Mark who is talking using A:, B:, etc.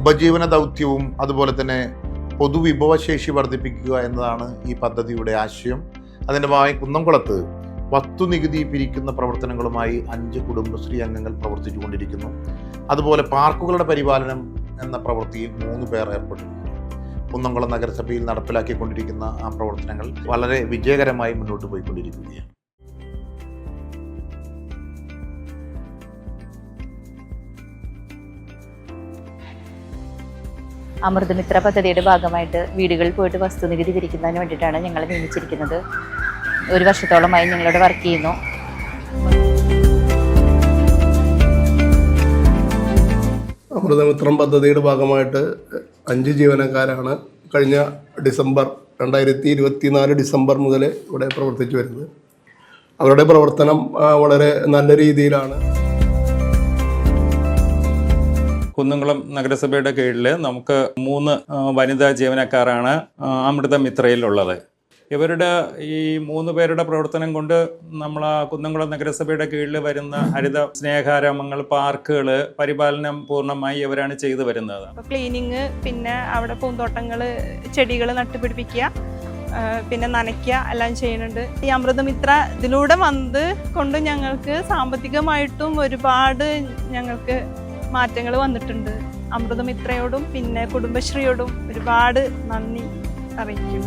A: ഉപജീവന ദൗത്യവും അതുപോലെ തന്നെ പൊതുവിഭവശേഷി വർദ്ധിപ്പിക്കുക എന്നതാണ് ഈ പദ്ധതിയുടെ ആശയം. അതിൻ്റെ ഭാഗമായി കുന്നംകുളത്ത് വസ്തുനികുതി പിരിക്കുന്ന പ്രവർത്തനങ്ങളുമായി 5 കുടുംബശ്രീ അംഗങ്ങൾ പ്രവർത്തിച്ചു കൊണ്ടിരിക്കുന്നു. അതുപോലെ പാർക്കുകളുടെ പരിപാലനം എന്ന പ്രവൃത്തിയിൽ 3 പേർ ഏർപ്പെട്ടിരിക്കുന്നു. കുന്നംകുളം നഗരസഭയിൽ നടപ്പിലാക്കിക്കൊണ്ടിരിക്കുന്ന ആ പ്രവർത്തനങ്ങൾ വളരെ വിജയകരമായി മുന്നോട്ട് പോയിക്കൊണ്ടിരിക്കുകയാണ്.
B: അമൃതമിത്ര പദ്ധതിയുടെ ഭാഗമായിട്ട് വീടുകളിൽ പോയിട്ട് വസ്തുനികുതി പിരിക്കുന്നതിന് വേണ്ടിയിട്ടാണ് ഞങ്ങൾ നിയമിച്ചിരിക്കുന്നത്. 1 വർഷത്തോളമായി ഞങ്ങളിവിടെ വർക്ക് ചെയ്യുന്നു.
C: അമൃതമിത്രം പദ്ധതിയുടെ ഭാഗമായിട്ട് 5 ജീവനക്കാരാണ് കഴിഞ്ഞ 2024 ഡിസംബർ മുതൽ ഇവിടെ പ്രവർത്തിച്ചു വരുന്നത്. അവരുടെ പ്രവർത്തനം വളരെ നല്ല രീതിയിലാണ്.
D: കുന്നംകുളം നഗരസഭയുടെ കീഴിൽ നമുക്ക് 3 വനിതാ ജീവനക്കാരാണ് അമൃതമിത്രയിലുള്ളത്. ഇവരുടെ ഈ 3 പേരുടെ പ്രവർത്തനം കൊണ്ട് നമ്മൾ കുന്നംകുളം നഗരസഭയുടെ കീഴിൽ വരുന്ന ഹരിത സ്നേഹാരാമങ്ങൾ, പാർക്കുകൾ പരിപാലനം പൂർണ്ണമായി ഇവരാണ് ചെയ്തു വരുന്നത്.
E: ക്ലീനിങ്, പിന്നെ അവിടെ പൂന്തോട്ടങ്ങൾ, ചെടികൾ നട്ടുപിടിപ്പിക്കുക, പിന്നെ നനയ്ക്കുക എല്ലാം ചെയ്യുന്നുണ്ട്. ഈ അമൃതമിത്ര ഇതിലൂടെ കൊണ്ട് ഞങ്ങൾക്ക് സാമ്പത്തികമായിട്ടും ഒരുപാട് ഞങ്ങൾക്ക് മാറ്റങ്ങൾ വന്നിട്ടുണ്ട്. അമൃതമിത്രയോടും പിന്നെ കുടുംബശ്രീയോടും ഒരുപാട് നന്ദി അറിയിക്കും.